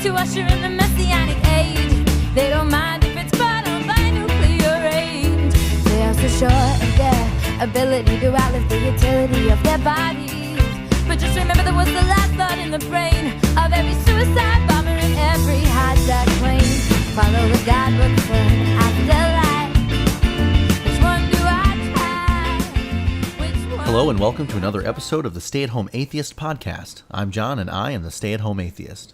to usher in the messianic age. They don't mind if it's brought on by nuclear age. They are so sure of their ability to outlive the utility of their bodies. But just remember that was the last thought in the brain of every suicide bomber and every hijack plane. Follow the guidebook for an afterlife. Which one do I try? Which one? Hello and welcome to another episode of the Stay-at-Home Atheist podcast. I'm Jon and I am the Stay-at-Home Atheist.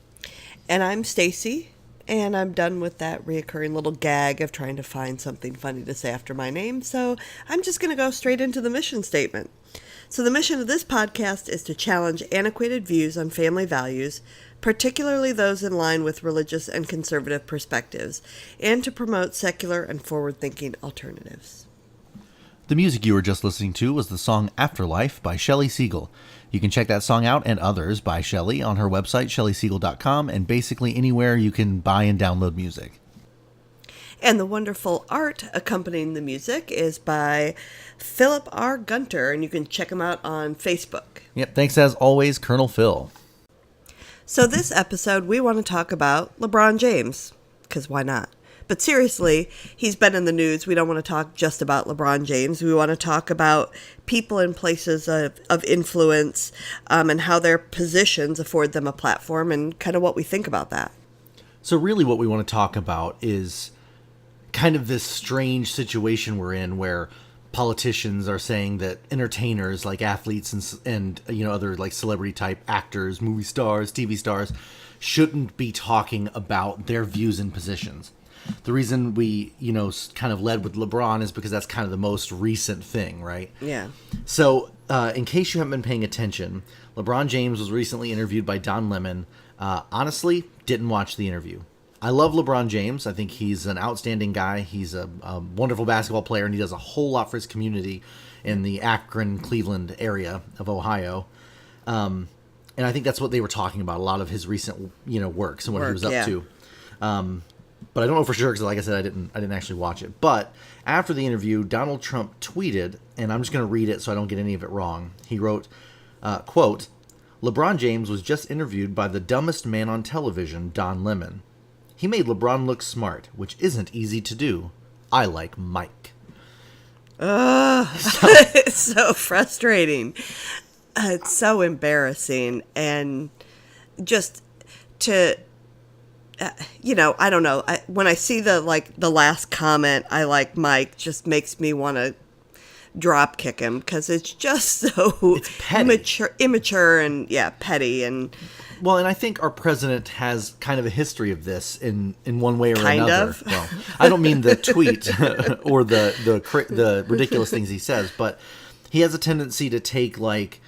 And I'm Stacey, and I'm done with that reoccurring little gag of trying to find something funny to say after my name, so I'm just going to go straight into the mission statement. So the mission of this podcast is to challenge antiquated views on family values, particularly those in line with religious and conservative perspectives, and to promote secular and forward-thinking alternatives. The music you were just listening to was the song Afterlife by Shelley Siegel. You can check that song out and others by Shelley on her website, shelleysiegel.com, and basically anywhere you can buy and download music. And the wonderful art accompanying the music is by Phillip Gunter, and you can check him out on Facebook. Yep, thanks as always, Colonel Phil. So this episode, we want to talk about Lebron James, because why not? But seriously, he's been in the news. We don't want to talk just about LeBron James. We want to talk about people in places of influence and how their positions afford them a platform and kind of what we think about that. So really what we want to talk about is kind of this strange situation we're in where politicians are saying that entertainers like athletes and other like celebrity type actors, movie stars, TV stars shouldn't be talking about their views and positions. The reason we, kind of led with LeBron is because that's kind of the most recent thing, right? Yeah. So, in case you haven't been paying attention, LeBron James was recently interviewed by Don Lemon. Honestly, didn't watch the interview. I love LeBron James. I think he's an outstanding guy. He's a wonderful basketball player, and he does a whole lot for his community in the Akron, Cleveland area of Ohio. And I think that's what they were talking about, a lot of his recent, works and what he was up to. But I don't know for sure because, like I said, I didn't actually watch it. But after the interview, Donald Trump tweeted, and I'm just going to read it so I don't get any of it wrong. He wrote, quote, "LeBron James was just interviewed by the dumbest man on television, Don Lemon. He made LeBron look smart, which isn't easy to do. I like Mike." It's so frustrating. It's so embarrassing. And just to... I don't know. When I see the last comment, I like Mike, just makes me want to drop kick him because it's just so immature and petty and. Well, and I think our president has kind of a history of this in one way or kind another. Of. Well, I don't mean the tweet or the ridiculous things he says, but he has a tendency to take like.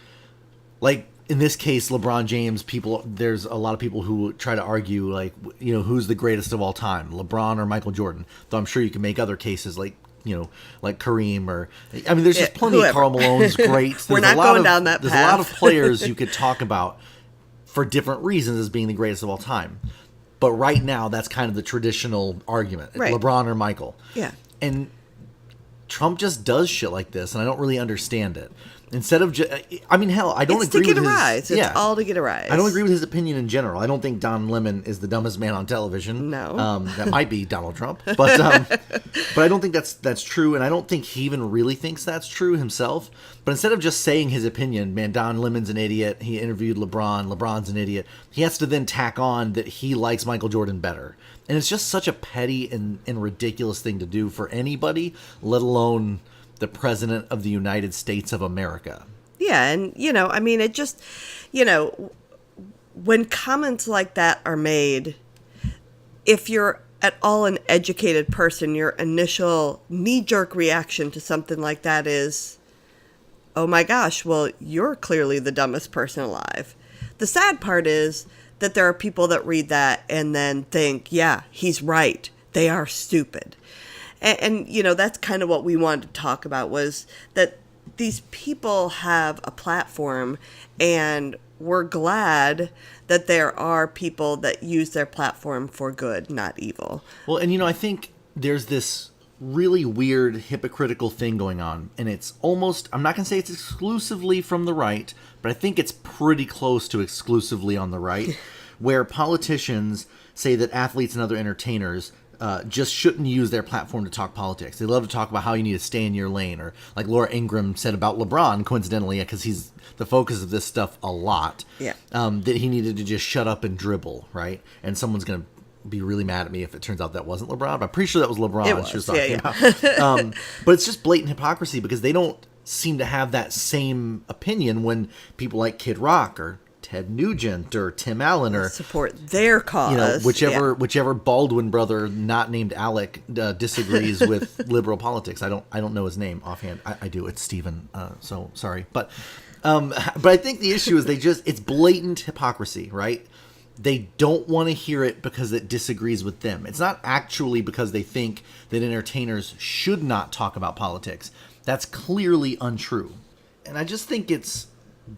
In this case, LeBron James, there's a lot of people who try to argue, who's the greatest of all time, LeBron or Michael Jordan. Though I'm sure you can make other cases like Kareem there's just plenty whoever. Of Karl Malone's great. We're not going down that path. There's a lot of players you could talk about for different reasons as being the greatest of all time. But right now, that's kind of the traditional argument, right. LeBron or Michael. Yeah. And Trump just does shit like this, and I don't really understand it. Instead of I don't agree with his... It's to get a rise. It's all to get a rise. I don't agree with his opinion in general. I don't think Don Lemon is the dumbest man on television. No. That might be Donald Trump. But I don't think that's true, and I don't think he even really thinks that's true himself. But instead of just saying his opinion, man, Don Lemon's an idiot, he interviewed LeBron's an idiot, he has to then tack on that he likes Michael Jordan better. And it's just such a petty and ridiculous thing to do for anybody, let alone the President of the United States of America. Yeah, and, it just, when comments like that are made, if you're at all an educated person, your initial knee-jerk reaction to something like that is, oh my gosh, well, you're clearly the dumbest person alive. The sad part is that there are people that read that and then think, yeah, he's right. They are stupid. And that's kind of what we wanted to talk about, was that these people have a platform, and we're glad that there are people that use their platform for good, not evil. Well, and I think there's this really weird hypocritical thing going on, and it's almost, I'm not going to say it's exclusively from the right, but I think it's pretty close to exclusively on the right, where politicians say that athletes and other entertainers just shouldn't use their platform to talk politics. They love to talk about how you need to stay in your lane, or like Laura Ingraham said about LeBron, coincidentally, because he's the focus of this stuff a lot. Yeah. That he needed to just shut up and dribble, right? And someone's going to be really mad at me if it turns out that wasn't LeBron. But I'm pretty sure that was LeBron. It was, she was talking about. But it's just blatant hypocrisy because they don't seem to have that same opinion when people like Kid Rock or Ted Nugent or Tim Allen or support their cause. You know, whichever Baldwin brother not named Alec disagrees with liberal politics. I don't know his name offhand. I do. It's Stephen. So sorry, but I think the issue is it's blatant hypocrisy, right? They don't want to hear it because it disagrees with them. It's not actually because they think that entertainers should not talk about politics. That's clearly untrue. And I just think it's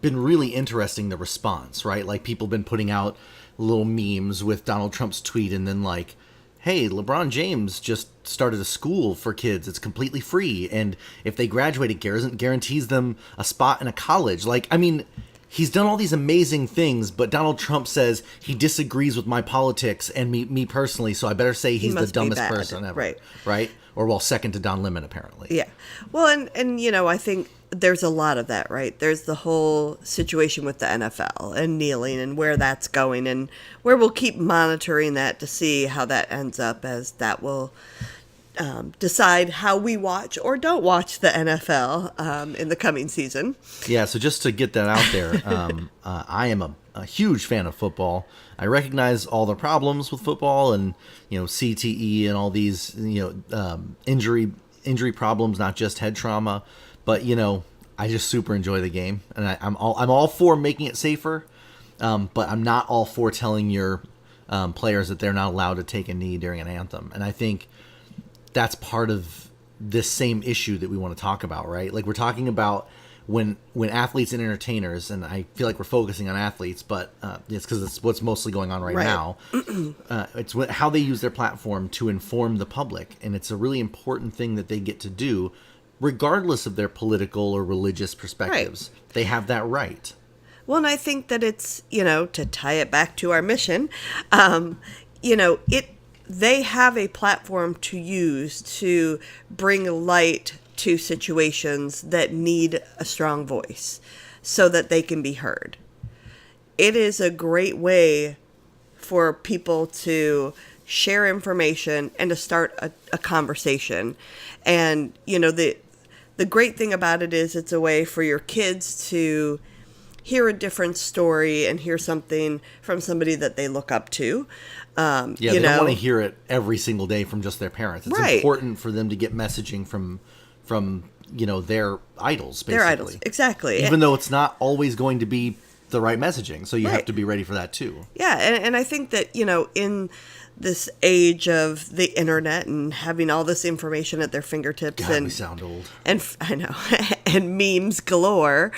been really interesting, the response, right? Like, people have been putting out little memes with Donald Trump's tweet and then like, hey, LeBron James just started a school for kids. It's completely free. And if they graduate, it guarantees them a spot in a college. Like, I mean, he's done all these amazing things, but Donald Trump says he disagrees with my politics and me personally, so I better say he's the dumbest person ever. Right? Or, well, second to Don Lemon, apparently. Yeah. Well, and you know, I think there's a lot of that, right? There's the whole situation with the NFL and kneeling and where that's going, and where we'll keep monitoring that to see how that ends up, as that will decide how we watch or don't watch the NFL in the coming season. Yeah, so just to get that out there, I am a huge fan of football. I recognize all the problems with football and, you know, CTE and all these, you know, injury problems, not just head trauma. But, you know, I just super enjoy the game, and I'm all for making it safer, but I'm not all for telling your players that they're not allowed to take a knee during an anthem. And I think that's part of this same issue that we want to talk about, right? Like, we're talking about when athletes and entertainers, and I feel like we're focusing on athletes, but it's because it's what's mostly going on right now. It's how they use their platform to inform the public, and it's a really important thing that they get to do, regardless of their political or religious perspectives. Right. They have that right. Well, and I think that it's, you know, to tie it back to our mission, you know, they have a platform to use to bring light to situations that need a strong voice so that they can be heard. It is a great way for people to share information and to start a conversation. And, you know, the great thing about it is it's a way for your kids to hear a different story and hear something from somebody that they look up to. They don't want to hear it every single day from just their parents. It's right. important for them to get messaging from you know, their idols, basically. Their idols, exactly. Even though it's not always going to be the right messaging, so you have to be ready for that too. Yeah, and I think that, you know, in this age of the internet and having all this information at their fingertips, God, we sound old. And I know, and memes galore,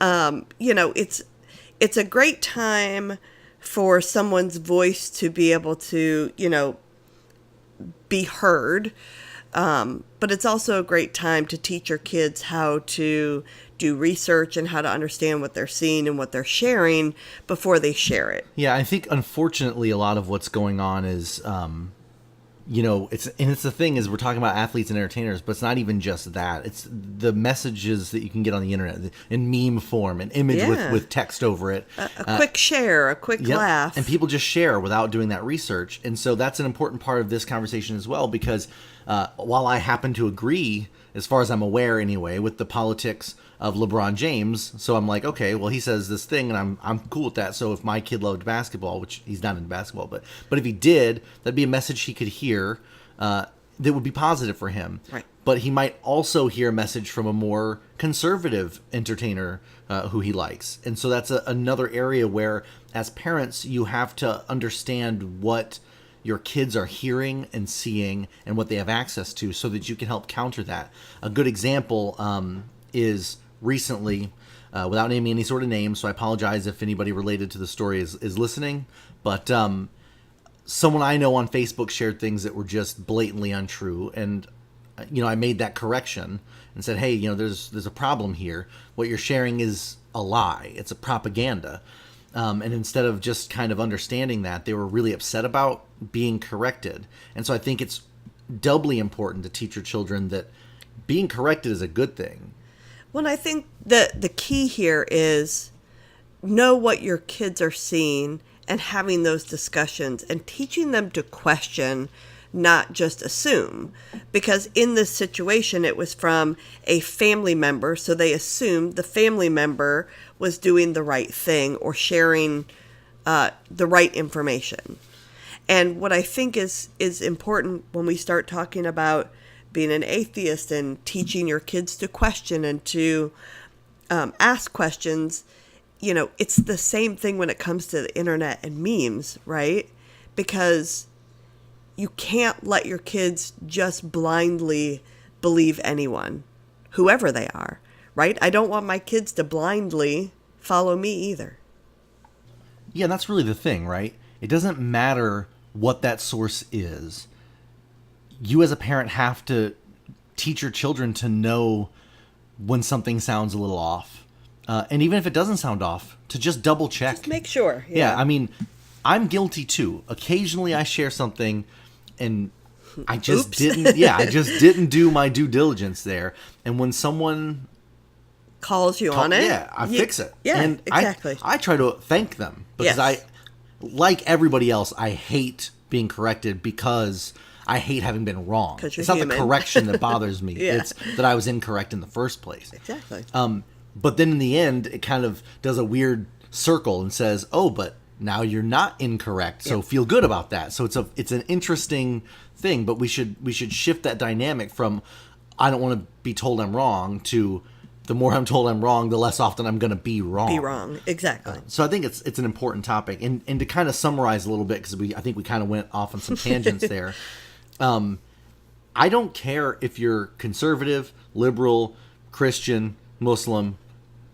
you know, it's a great time for someone's voice to be able to, you know, be heard. But it's also a great time to teach your kids how to do research and how to understand what they're seeing and what they're sharing before they share it. Yeah, I think unfortunately a lot of what's going on is, you know, it's the thing is we're talking about athletes and entertainers, but it's not even just that. It's the messages that you can get on the internet in meme form, an image with text over it. A quick share, a quick laugh. And people just share without doing that research. And so that's an important part of this conversation as well, because while I happen to agree, as far as I'm aware anyway, with the politics of LeBron James, so I'm like, okay, well, he says this thing, and I'm cool with that. So if my kid loved basketball, which he's not into basketball, but if he did, that'd be a message he could hear that would be positive for him. Right. But he might also hear a message from a more conservative entertainer who he likes. And so that's another area where, as parents, you have to understand what your kids are hearing and seeing and what they have access to so that you can help counter that. A good example is recently, without naming any sort of name, so I apologize if anybody related to the story is listening, but someone I know on Facebook shared things that were just blatantly untrue, and you know, I made that correction and said, hey, you know, there's a problem here. What you're sharing is a lie. It's a propaganda. And instead of just kind of understanding that, they were really upset about being corrected. And so I think it's doubly important to teach your children that being corrected is a good thing. Well, I think the key here is know what your kids are seeing and having those discussions and teaching them to question, not just assume. Because in this situation, it was from a family member, so they assumed the family member was doing the right thing or sharing the right information. And what I think is important when we start talking about being an atheist and teaching your kids to question and to ask questions, you know, it's the same thing when it comes to the internet and memes, right? Because you can't let your kids just blindly believe anyone, whoever they are, right? I don't want my kids to blindly follow me either. Yeah, that's really the thing, right? It doesn't matter what that source is. You as a parent have to teach your children to know when something sounds a little off. And even if it doesn't sound off, to just double check. Just make sure. Yeah, I mean, I'm guilty too. Occasionally I share something and I just didn't do my due diligence there. And when someone calls you on it, I fix it. Yeah, and exactly. I try to thank them because Yes. like everybody else, I hate being corrected because I hate having been wrong. 'Cause you're it's not human. the correction that bothers me. Yeah. It's that I was incorrect in the first place. Exactly. But then in the end, it kind of does a weird circle and says, "Oh, but now you're not incorrect, so feel good about that." So it's an interesting thing, but we should shift that dynamic from I don't want to be told I'm wrong to the more I'm told I'm wrong, the less often I'm going to be wrong. Be wrong, exactly. So I think it's an important topic, and to kind of summarize a little bit because I think we kind of went off on some tangents there. I don't care if you're conservative, liberal, Christian, Muslim,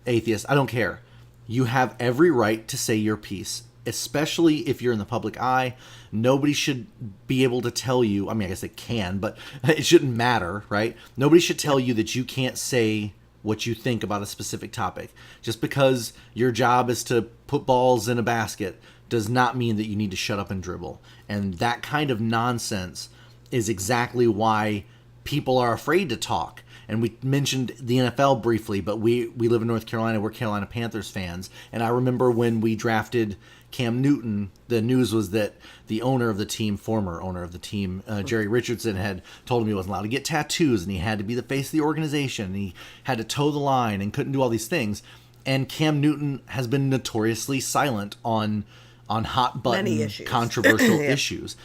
atheist. I don't care. You have every right to say your piece, especially if you're in the public eye. Nobody should be able to tell you. I mean, I guess it can, but it shouldn't matter, right? Nobody should tell you that you can't say what you think about a specific topic. Just because your job is to put balls in a basket does not mean that you need to shut up and dribble. And that kind of nonsense is exactly why people are afraid to talk. And we mentioned the NFL briefly, but we live in North Carolina. We're Carolina Panthers fans. And I remember when we drafted Cam Newton, the news was that the owner of the team, former owner of the team, Jerry Richardson, had told him he wasn't allowed to get tattoos and he had to be the face of the organization. And he had to toe the line and couldn't do all these things. And Cam Newton has been notoriously silent on hot button controversial issues.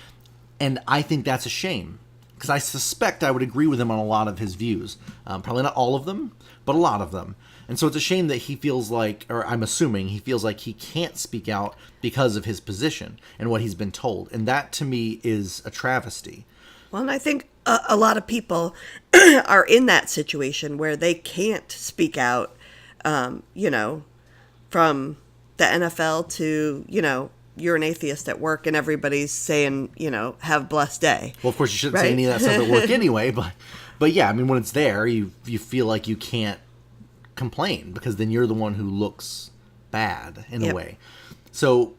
And I think that's a shame. Because I suspect I would agree with him on a lot of his views. Probably not all of them, but a lot of them. And so it's a shame that he feels like, or I'm assuming he feels like he can't speak out because of his position and what he's been told. And that to me is a travesty. Well, and I think a lot of people are in that situation where they can't speak out, from the NFL to, you're an atheist at work and everybody's saying, have a blessed day. Well, of course, you shouldn't say any of that stuff at work anyway. But yeah, I mean, when it's there, you feel like you can't complain because then you're the one who looks bad in a way. So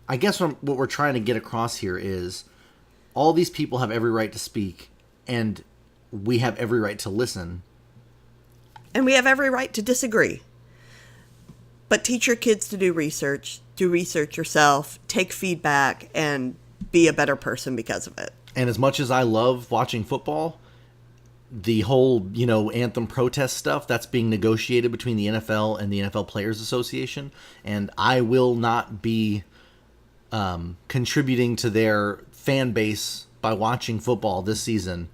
I guess what we're trying to get across here is all these people have every right to speak and we have every right to listen. And we have every right to disagree. But teach your kids to do research yourself, take feedback, and be a better person because of it. And as much as I love watching football, the whole, anthem protest stuff, that's being negotiated between the NFL and the NFL Players Association. And I will not be contributing to their fan base by watching football this season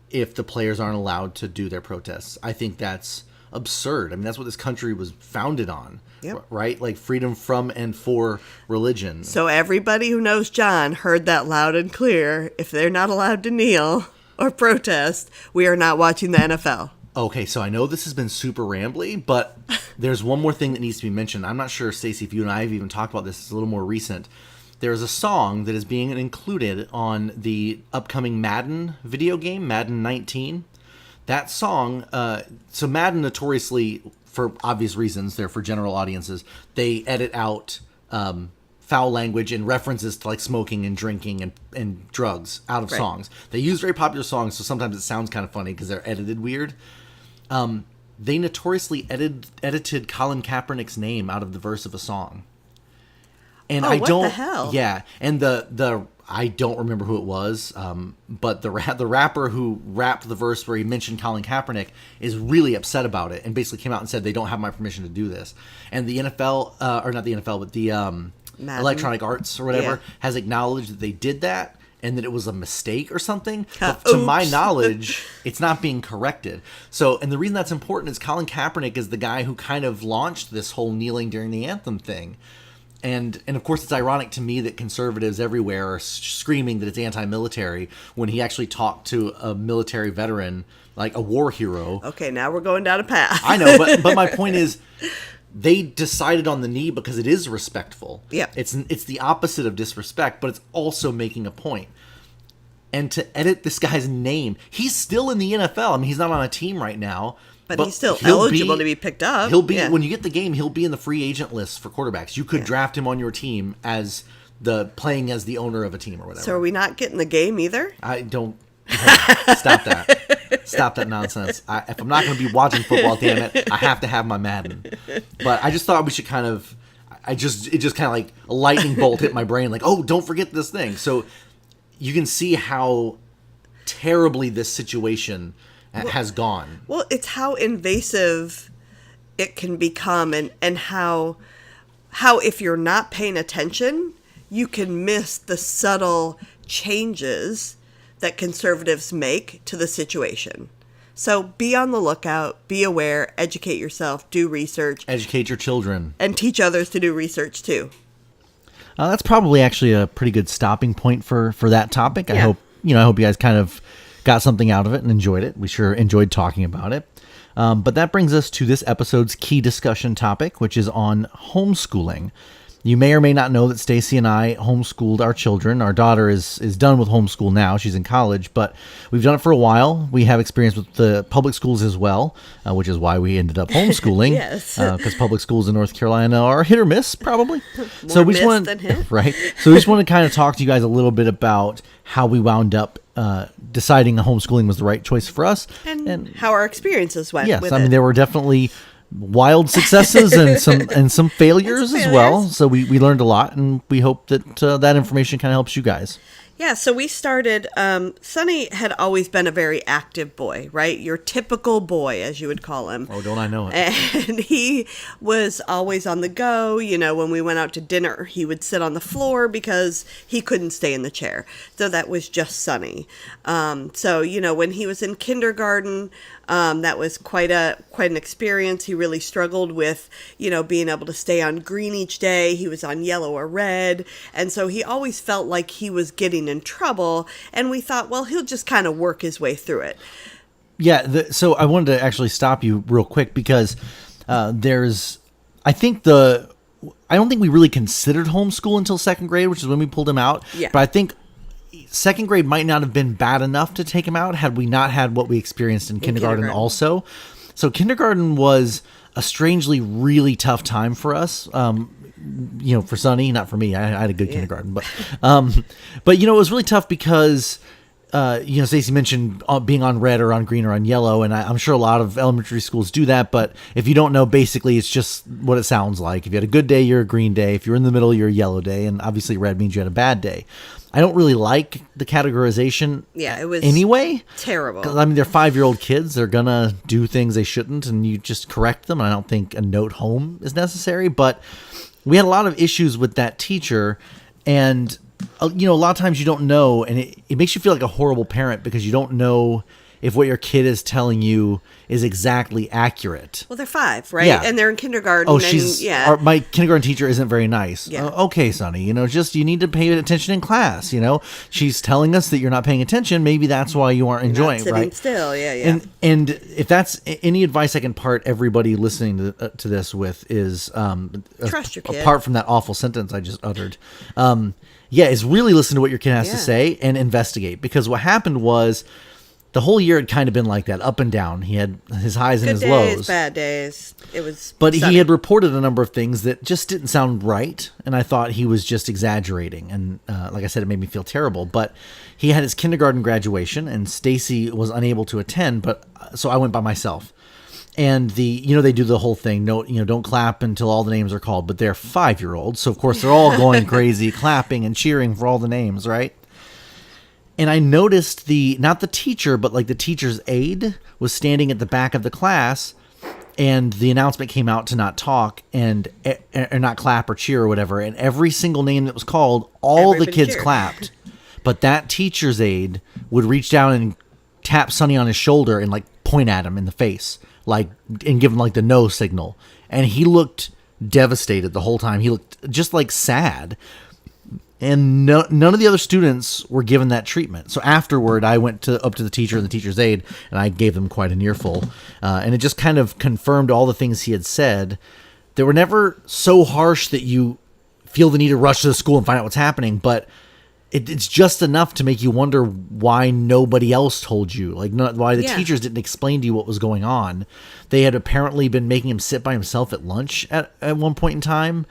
if the players aren't allowed to do their protests. I think that's absurd. I mean, that's what this country was founded on, right? Like freedom from and for religion. So everybody who knows Jon heard that loud and clear. If they're not allowed to kneel or protest, we are not watching the NFL. Okay, so I know this has been super rambly, but there's one more thing that needs to be mentioned. I'm not sure, Stacey, if you and I have even talked about this. It's a little more recent. There's a song that is being included on the upcoming Madden video game, Madden 19. That song, so Madden notoriously, for obvious reasons, they're for general audiences, they edit out foul language and references to like smoking and drinking and drugs out of songs. They use very popular songs, so sometimes it sounds kind of funny because they're edited weird. They notoriously edited Colin Kaepernick's name out of the verse of a song. And what the hell? Yeah, and the I don't remember who it was, but the rapper who rapped the verse where he mentioned Colin Kaepernick is really upset about it and basically came out and said they don't have my permission to do this. And the NFL, or not the NFL, but the Electronic Arts or whatever has acknowledged that they did that and that it was a mistake or something. But to my knowledge, it's not being corrected. So, and the reason that's important is Colin Kaepernick is the guy who kind of launched this whole kneeling during the anthem thing. And of course, it's ironic to me that conservatives everywhere are screaming that it's anti-military when he actually talked to a military veteran, like a war hero. Okay, now we're going down a path. I know, but my point is, they decided on the knee because it is respectful. Yeah, it's the opposite of disrespect, but it's also making a point. And to edit this guy's name, he's still in the NFL. I mean, he's not on a team right now. But he's still eligible to be picked up. He'll be when you get the game. He'll be in the free agent list for quarterbacks. You could draft him on your team as playing as the owner of a team or whatever. So are we not getting the game either? I don't. Stop that! Stop that nonsense! If I'm not going to be watching football, damn it, I have to have my Madden. But I just thought we should kind of. It just kind of like a lightning bolt hit my brain. Like, oh, don't forget this thing. So you can see how terribly this situation has gone. Well, it's how invasive it can become and how if you're not paying attention, you can miss the subtle changes that conservatives make to the situation. So be on the lookout, be aware, educate yourself, do research. Educate your children. And teach others to do research too. That's probably actually a pretty good stopping point for that topic. I hope you guys kind of got something out of it and enjoyed it. We sure enjoyed talking about it. But that brings us to this episode's key discussion topic, which is on homeschooling. You may or may not know that Stacey and I homeschooled our children. Our daughter is done with homeschool now. She's in college, but we've done it for a while. We have experience with the public schools as well, which is why we ended up homeschooling. Yes. Because public schools in North Carolina are hit or miss, probably. More miss than hit. Right. So we just want to kind of talk to you guys a little bit about how we wound up deciding homeschooling was the right choice for us. And how our experiences went with I it. mean, there were definitely wild successes and some failures as well. So we learned a lot, and we hope that that information kind of helps you guys. Yeah, so we started, Sonny had always been a very active boy, right? Your typical boy, as you would call him. Oh, don't I know it. And he was always on the go. You know, when we went out to dinner, he would sit on the floor because he couldn't stay in the chair. So that was just Sonny. So, you know, when he was in kindergarten, that was quite an experience. He really struggled with, you know, being able to stay on green each day. He was on yellow or red. And so he always felt like he was getting in trouble. And we thought, well, he'll just kind of work his way through it. Yeah. So I wanted to actually stop you real quick because I don't think we really considered homeschool until second grade, which is when we pulled him out. Yeah. But I think second grade might not have been bad enough to take him out had we not had what we experienced in kindergarten also. So kindergarten was a strangely really tough time for us. You know, for Sonny, not for me. I had a good kindergarten, but you know, it was really tough because you know, Stacey mentioned being on red or on green or on yellow, and I'm sure a lot of elementary schools do that. But if you don't know, basically, it's just what it sounds like. If you had a good day, you're a green day. If you're in the middle, you're a yellow day, and obviously red means you had a bad day. I don't really like the categorization. Yeah, it was anyway terrible. 'Cause, I mean, they're 5-year-old kids. They're gonna do things they shouldn't, and you just correct them. I don't think a note home is necessary, but we had a lot of issues with that teacher, and you know, a lot of times you don't know, and it makes you feel like a horrible parent because you don't know if what your kid is telling you is exactly accurate. Well, they're 5, right? Yeah. And they're in kindergarten. Oh, and, my kindergarten teacher isn't very nice. Yeah. Okay, Sonny, you know, just you need to pay attention in class. You know, she's telling us that you're not paying attention. Maybe that's why you aren't enjoying it, right? Still, yeah. And if that's any advice I can part everybody listening to this with is trust your kid. Apart from that awful sentence I just uttered, is really listen to what your kid has to say and investigate. Because what happened was, the whole year had kind of been like that, up and down. He had his highs and his Good days, lows. bad days. It was But sunny. he had reported a number of things that just didn't sound right, and I thought he was just exaggerating. And like I said, it made me feel terrible. But he had his kindergarten graduation, and Stacey was unable to attend, but so I went by myself. And they do the whole thing. No, don't clap until all the names are called. But they're 5-year-olds, so of course they're all going crazy, clapping and cheering for all the names, right? And I noticed not the teacher, but like the teacher's aide was standing at the back of the class, and the announcement came out to not talk and or not clap or cheer or whatever. And every single name that was called, all Everybody the kids cheered. clapped. But that teacher's aide would reach down and tap Sonny on his shoulder and like point at him in the face, like, and give him like the no signal. And he looked devastated the whole time. He looked just like sad. And none of the other students were given that treatment. So afterward, I went up to the teacher and the teacher's aide, and I gave them quite an earful. And it just kind of confirmed all the things he had said. They were never so harsh that you feel the need to rush to the school and find out what's happening, but it's just enough to make you wonder why nobody else told you. Like, why the teachers didn't explain to you what was going on. They had apparently been making him sit by himself at lunch at one point in time,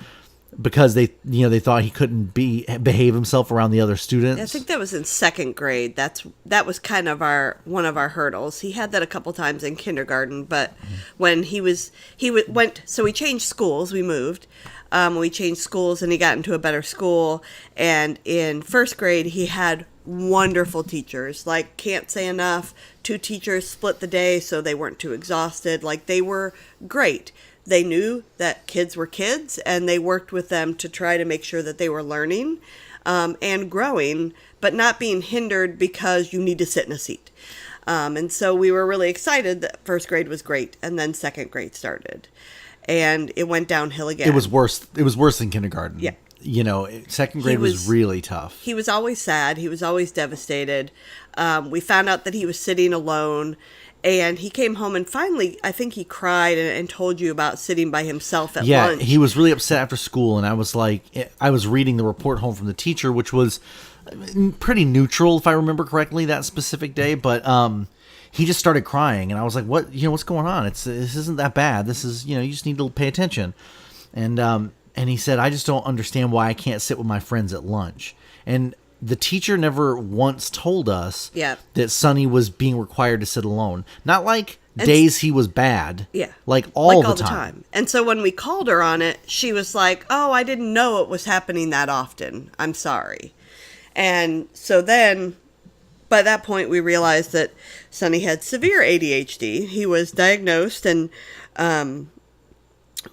because they thought he couldn't behave himself around the other students. I think that was in second grade. That was kind of one of our hurdles. He had that a couple times in kindergarten, but when he went, so we changed schools. We moved. We changed schools, and he got into a better school. And in first grade, he had wonderful teachers. Like, can't say enough. 2 teachers split the day, so they weren't too exhausted. Like, they were great. They knew that kids were kids, and they worked with them to try to make sure that they were learning and growing, but not being hindered because you need to sit in a seat. And so we were really excited that first grade was great, and then second grade started. And it went downhill again. It was worse. It was worse than kindergarten. Yeah. Second grade was really tough. He was always sad. He was always devastated. We found out that he was sitting alone. And he came home, and finally, I think he cried and told you about sitting by himself at lunch. Yeah, he was really upset after school, and I was reading the report home from the teacher, which was pretty neutral, if I remember correctly, that specific day. But he just started crying, and I was like, "What? What's going on? This isn't that bad. This is, you just need to pay attention." And he said, "I just don't understand why I can't sit with my friends at lunch." And the teacher never once told us that Sonny was being required to sit alone. Not like days he was bad. Yeah. Like all the time. And so when we called her on it, she was like, "Oh, I didn't know it was happening that often. I'm sorry." And so then, by that point, we realized that Sonny had severe ADHD. He was diagnosed, and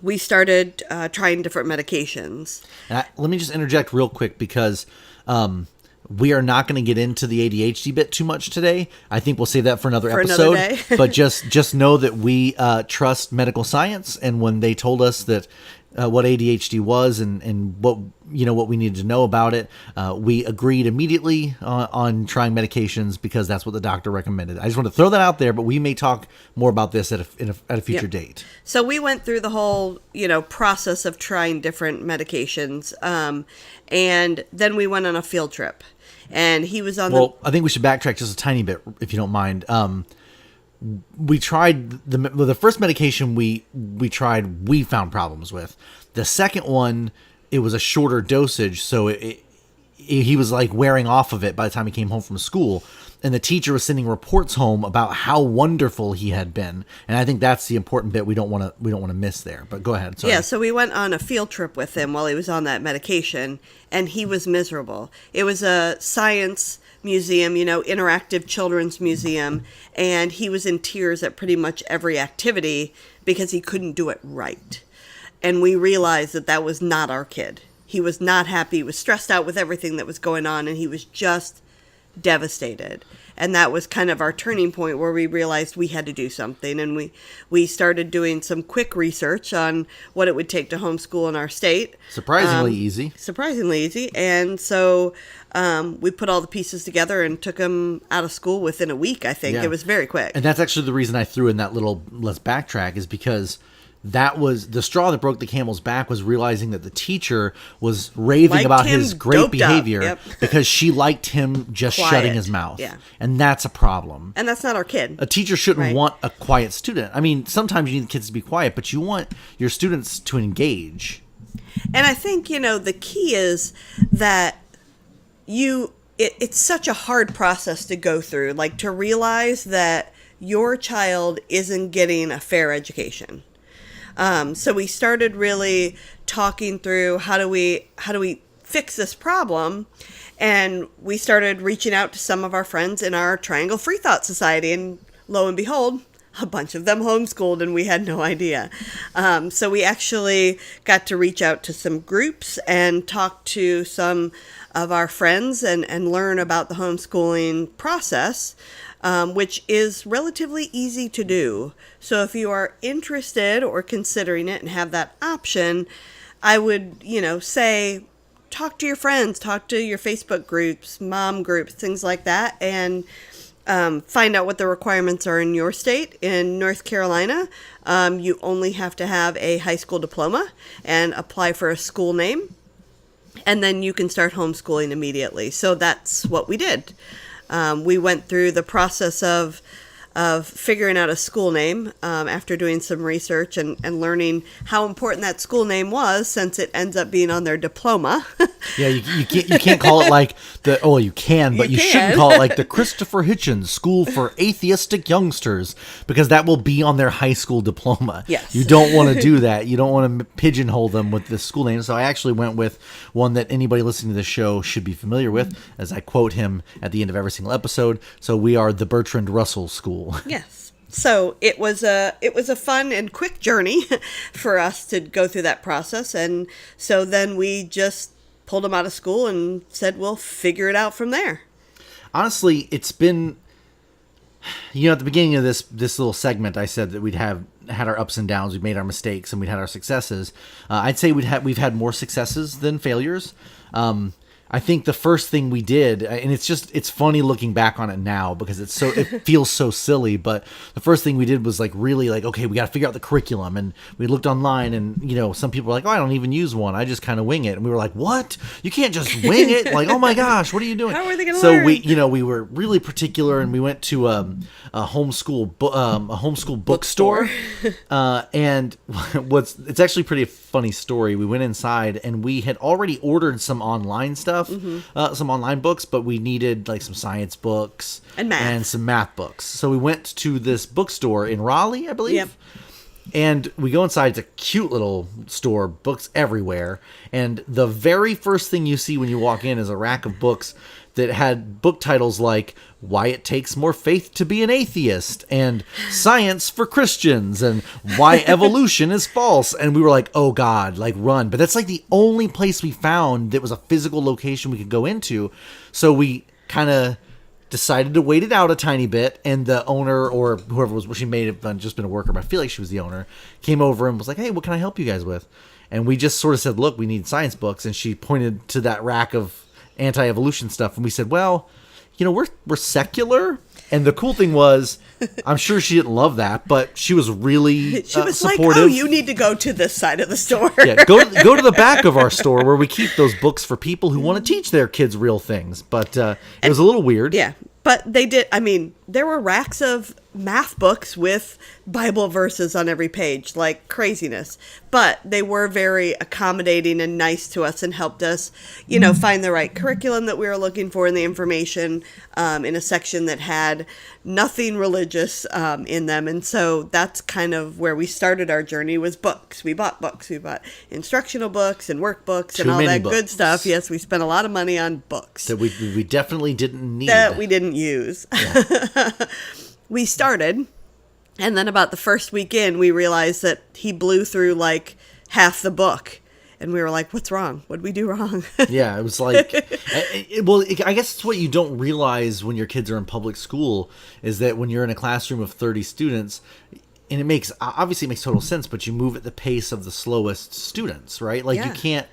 we started trying different medications. And let me just interject real quick, because we are not going to get into the ADHD bit too much today. I think we'll save that for another episode. Another day. But just know that we trust medical science, and when they told us that what ADHD was and what we needed to know about it, we agreed immediately on trying medications, because that's what the doctor recommended. I just want to throw that out there, but we may talk more about this at a future date. So we went through the whole process of trying different medications, and then we went on a field trip. And he was on I think we should backtrack just a tiny bit, if you don't mind. We tried the first medication we tried, we found problems with. The second one, it was a shorter dosage, so he was like wearing off of it by the time he came home from school. And the teacher was sending reports home about how wonderful he had been. And I think that's the important bit we don't want to miss there. But go ahead. Sorry. Yeah, so we went on a field trip with him while he was on that medication, and he was miserable. It was a science museum, interactive children's museum, and he was in tears at pretty much every activity because he couldn't do it right. And we realized that was not our kid. He was not happy. He was stressed out with everything that was going on, and he was just devastated. And that was kind of our turning point, where we realized we had to do something. And we started doing some quick research on what it would take to homeschool in our state. Surprisingly easy. And so we put all the pieces together and took him out of school within a week, I think. Yeah. It was very quick. And that's actually the reason I threw in that little let's backtrack, is because that was the straw that broke the camel's back, was realizing that the teacher was raving about his great behavior because she liked him just shutting his mouth. Yeah. And that's a problem. And that's not our kid. A teacher shouldn't want a quiet student. I mean, sometimes you need the kids to be quiet, but you want your students to engage. And I think, the key is that it's such a hard process to go through, like to realize that your child isn't getting a fair education. So we started really talking through how do we fix this problem, and we started reaching out to some of our friends in our Triangle Free Thought Society, and lo and behold, a bunch of them homeschooled, and we had no idea. So we actually got to reach out to some groups and talk to some of our friends and learn about the homeschooling process. Which is relatively easy to do. So if you are interested or considering it and have that option, I would, say, talk to your friends, talk to your Facebook groups, mom groups, things like that, and find out what the requirements are in your state. In North Carolina, you only have to have a high school diploma and apply for a school name, and then you can start homeschooling immediately. So that's what we did. We went through the process of figuring out a school name after doing some research and learning how important that school name was, since it ends up being on their diploma. Yeah, you can't call it like you can, but you shouldn't call it like the Christopher Hitchens School for Atheistic Youngsters, because that will be on their high school diploma. Yes. You don't want to do that. You don't want to pigeonhole them with the school name. So I actually went with one that anybody listening to the show should be familiar with, as I quote him at the end of every single episode. So we are the Bertrand Russell School. Yes. So it was a fun and quick journey for us to go through that process. And so then we just pulled them out of school and said, we'll figure it out from there. Honestly, it's been, at the beginning of this little segment, I said that we'd had our ups and downs, we've made our mistakes, and we'd had our successes. I'd say we've had more successes than failures. I think the first thing we did, and it's funny looking back on it now because it feels so silly, but the first thing we did was really okay, we got to figure out the curriculum, and we looked online, and some people were like, oh, I don't even use one, I just kind of wing it, and we were like, what? You can't just wing it? Like, oh my gosh, what are you doing? How are they going to learn? So we were really particular, and we went to a homeschool bookstore, and it's actually a pretty funny story. We went inside, and we had already ordered some online stuff. Some online books, but we needed some science books and some math books. So we went to this bookstore in Raleigh, I believe. Yep. And we go inside. It's a cute little store, books everywhere. And the very first thing you see when you walk in is a rack of books that had book titles like Why It Takes More Faith to Be an Atheist, and Science for Christians, and Why Evolution is False. And we were like, oh God, run. But that's the only place we found that was a physical location we could go into. So we kind of decided to wait it out a tiny bit, and the owner, or whoever was, she may have just been a worker, but I feel like she was the owner, came over and was like, hey, what can I help you guys with? And we just sort of said, look, we need science books. And she pointed to that rack of anti-evolution stuff, and we said, well, we're secular. And the cool thing was, I'm sure she didn't love that, but she was really she was supportive. Like, oh, you need to go to this side of the store. Yeah, go to the back of our store where we keep those books for people who want to teach their kids real things. But it was a little weird. Yeah, but they did. I mean, there were racks of math books with Bible verses on every page, like craziness. But they were very accommodating and nice to us and helped us, find the right curriculum that we were looking for and the information in a section that had nothing religious in them. And so that's kind of where we started our journey, was books. We bought books. We bought instructional books and workbooks and all that good stuff. Yes, we spent a lot of money on books. That we definitely didn't need. That we didn't use. Yeah. We started, and then about the first week in, we realized that he blew through half the book. And we were like, what's wrong? What did we do wrong? Yeah, it was like, I guess it's what you don't realize when your kids are in public school, is that when you're in a classroom of 30 students, and it makes total sense, but you move at the pace of the slowest students, right? You can't,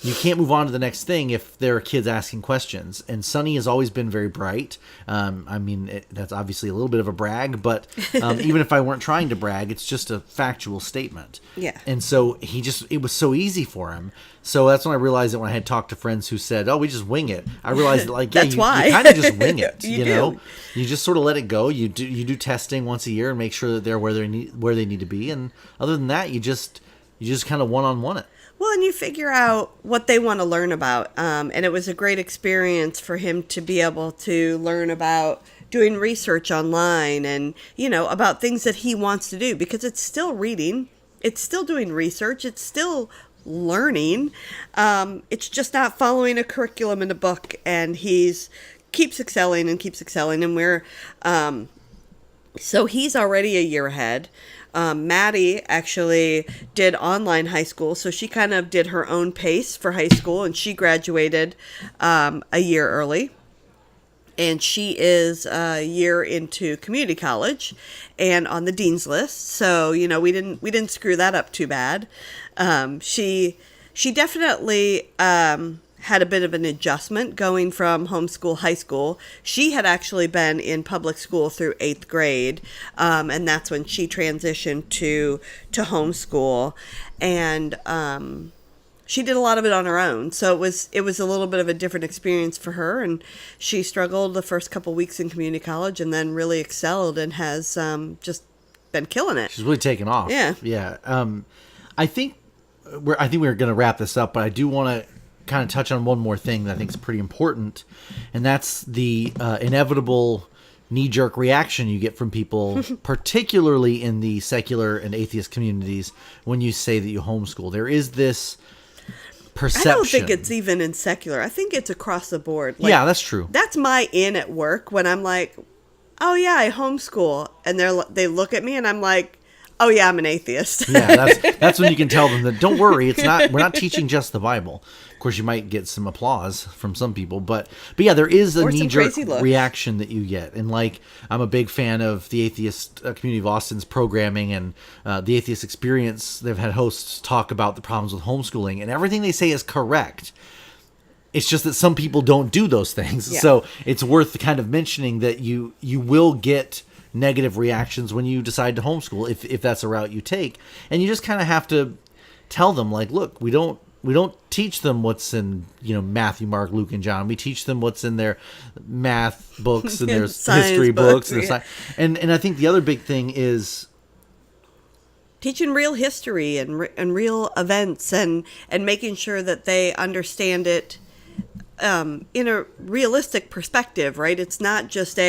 you can't move on to the next thing if there are kids asking questions. And Sonny has always been very bright. That's obviously a little bit of a brag, but even if I weren't trying to brag, it's just a factual statement. Yeah. And so it was so easy for him. So that's when I realized that when I had talked to friends who said, "Oh, we just wing it." I realized that, That's why. you kind of just wing it. You know, you just sort of let it go. You do testing once a year and make sure that they're where they need to be. And other than that, you just kind of one-on-one it. Well, and you figure out what they want to learn about. And it was a great experience for him to be able to learn about doing research online and, about things that he wants to do, because it's still reading. It's still doing research. It's still learning. It's just not following a curriculum in a book. And keeps excelling. And we're, so he's already a year ahead. Maddie actually did online high school, so she kind of did her own pace for high school, and she graduated a year early. And she is a year into community college and on the dean's list. So, we didn't screw that up too bad. She definitely had a bit of an adjustment going from homeschool high school. She had actually been in public school through 8th grade, and that's when she transitioned to homeschool. And she did a lot of it on her own, so it was a little bit of a different experience for her. And she struggled the first couple weeks in community college, and then really excelled and has just been killing it. She's really taken off. Yeah. I think we're going to wrap this up, but I do want to kind of touch on one more thing that I think is pretty important, and that's the inevitable knee-jerk reaction you get from people, particularly in the secular and atheist communities, when you say that you homeschool. There is this perception. I don't think it's even in secular. I think it's across the board. Yeah, that's true. That's my in at work when I'm like, "Oh yeah, I homeschool," and they look at me and I'm like, "Oh yeah, I'm an atheist." Yeah, that's when you can tell them that don't worry, we're not teaching just the Bible. Of course, you might get some applause from some people, but yeah, there is a knee-jerk reaction that you get. And I'm a big fan of the Atheist Community of Austin's programming and the Atheist Experience. They've had hosts talk about the problems with homeschooling, and everything they say is correct. It's just that some people don't do those things. Yeah. So it's worth kind of mentioning that you will get negative reactions when you decide to homeschool if that's a route you take, and you just kind of have to tell them, look, we don't teach them what's in Matthew, Mark, Luke, and John. We teach them what's in their math books and their history books and I think the other big thing is teaching real history and real events and making sure that they understand it in a realistic perspective, right? It's not just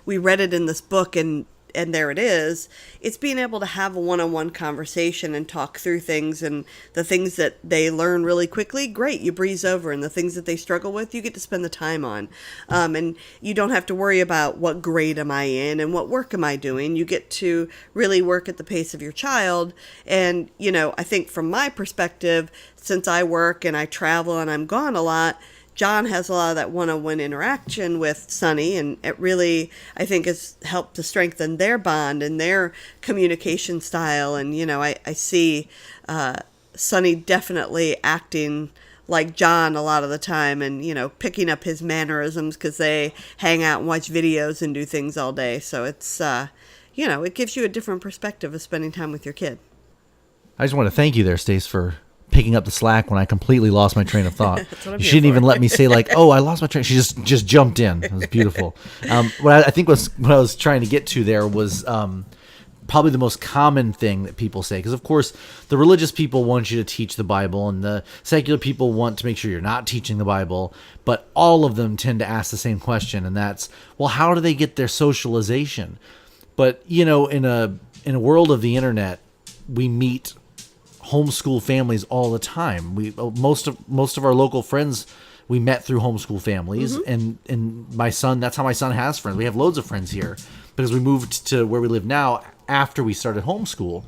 we read it in this book and there it is. It's being able to have a one-on-one conversation and talk through things, and the things that they learn really quickly, great, you breeze over, and the things that they struggle with, you get to spend the time on. And you don't have to worry about what grade am I in and what work am I doing. You get to really work at the pace of your child. And, I think from my perspective, since I work and I travel and I'm gone a lot, John has a lot of that one-on-one interaction with Sonny, and it really, I think, has helped to strengthen their bond and their communication style. And, I see Sonny definitely acting like John a lot of the time and, picking up his mannerisms because they hang out and watch videos and do things all day. So it's, it gives you a different perspective of spending time with your kid. I just want to thank you there, Stace, for picking up the slack when I completely lost my train of thought. She didn't even let me say I lost my train. She just jumped in. It was beautiful. What I think what I was trying to get to there was probably the most common thing that people say, because of course the religious people want you to teach the Bible and the secular people want to make sure you're not teaching the Bible, but all of them tend to ask the same question, and that's, well, how do they get their socialization? But in a world of the internet, we meet homeschool families all the time. Most of our local friends we met through homeschool families, and my son, that's how my son has friends. We have loads of friends here because we moved to where we live now after we started homeschool.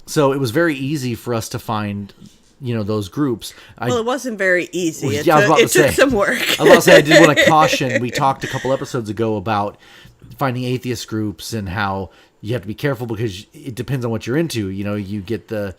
So it was very easy for us to find those groups. Well, it wasn't very easy. It took some work. I was about to say, I did want to caution. We talked a couple episodes ago about finding atheist groups and how you have to be careful because it depends on what you're into. You get the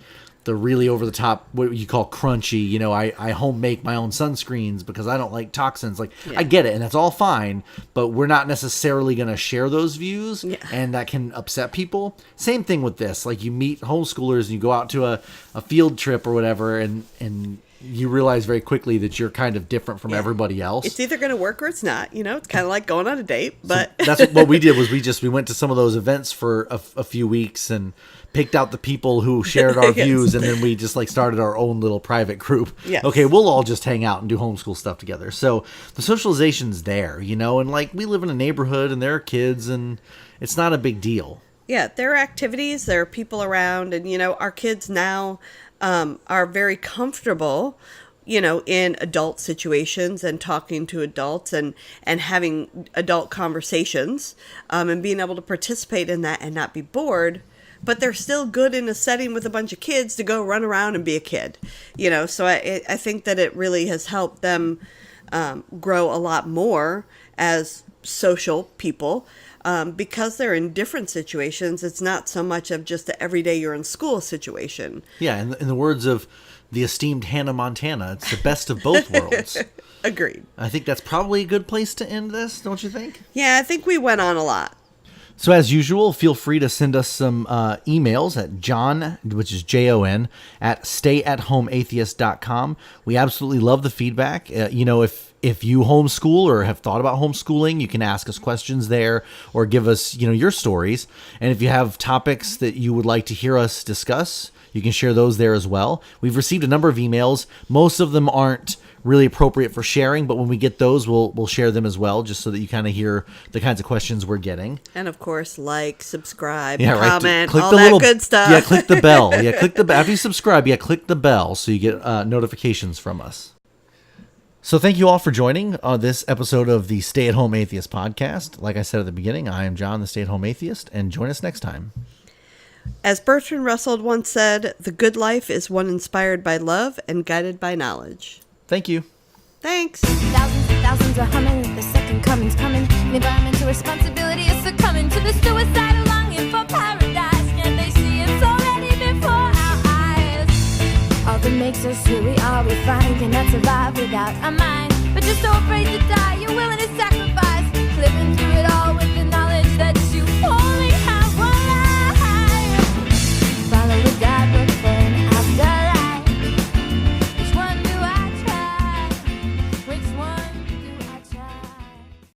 the really over the top, what you call crunchy, you know, I home make my own sunscreens because I don't like toxins. Like, I get it, and that's all fine, but we're not necessarily going to share those views, and that can upset people. Same thing with this. Like, you meet homeschoolers and you go out to a field trip or whatever, and you realize very quickly that you're kind of different from everybody else. It's either going to work or it's not. You know, it's kind of like going on a date. But so that's what we did. Was we went to some of those events for a few weeks and picked out the people who shared our views, and then we just like started our own little private group. Yes. Okay, we'll all just hang out and do homeschool stuff together. So the socialization's there, you know, and like we live in a neighborhood and there are kids and it's not a big deal. Yeah, there are activities, there are people around, and, you know, our kids now are very comfortable, you know, in adult situations and talking to adults and having adult conversations and being able to participate in that and not be bored. But they're still good in a setting with a bunch of kids to go run around and be a kid, you know. So I think that it really has helped them grow a lot more as social people. Because they're in different situations, it's not so much of just the everyday you're in school situation. Yeah, in the words of the esteemed Hannah Montana, it's the best of both worlds. Agreed. I think that's probably a good place to end this, don't you think? Yeah, I think we went on a lot. So as usual, feel free to send us some emails at Jon, which is Jon, at stayathomeatheist.com. We absolutely love the feedback. You know, if you homeschool or have thought about homeschooling, you can ask us questions there or give us, you know, your stories. And if you have topics that you would like to hear us discuss, you can share those there as well. We've received a number of emails. Most of them aren't really appropriate for sharing, but when we get those, we'll share them as well, just so that you kind of hear the kinds of questions we're getting. And of course, like, subscribe, comment, click all that good stuff. Yeah, click the bell. Yeah, click the bell. After you subscribe, click the bell so you get notifications from us. So thank you all for joining this episode of the Stay at Home Atheist podcast. Like I said at the beginning, I am Jon, the Stay at Home Atheist, and join us next time. As Bertrand Russell once said, the good life is one inspired by love and guided by knowledge. Thank you. Thanks. Thousands and thousands are humming, the second coming's coming. The environmental responsibility is succumbing to the suicidal longing for paradise. Can't they see it's already before our eyes? All that makes us who we are, we find cannot survive without our mind. But you're so afraid to die, you're willing to sacrifice.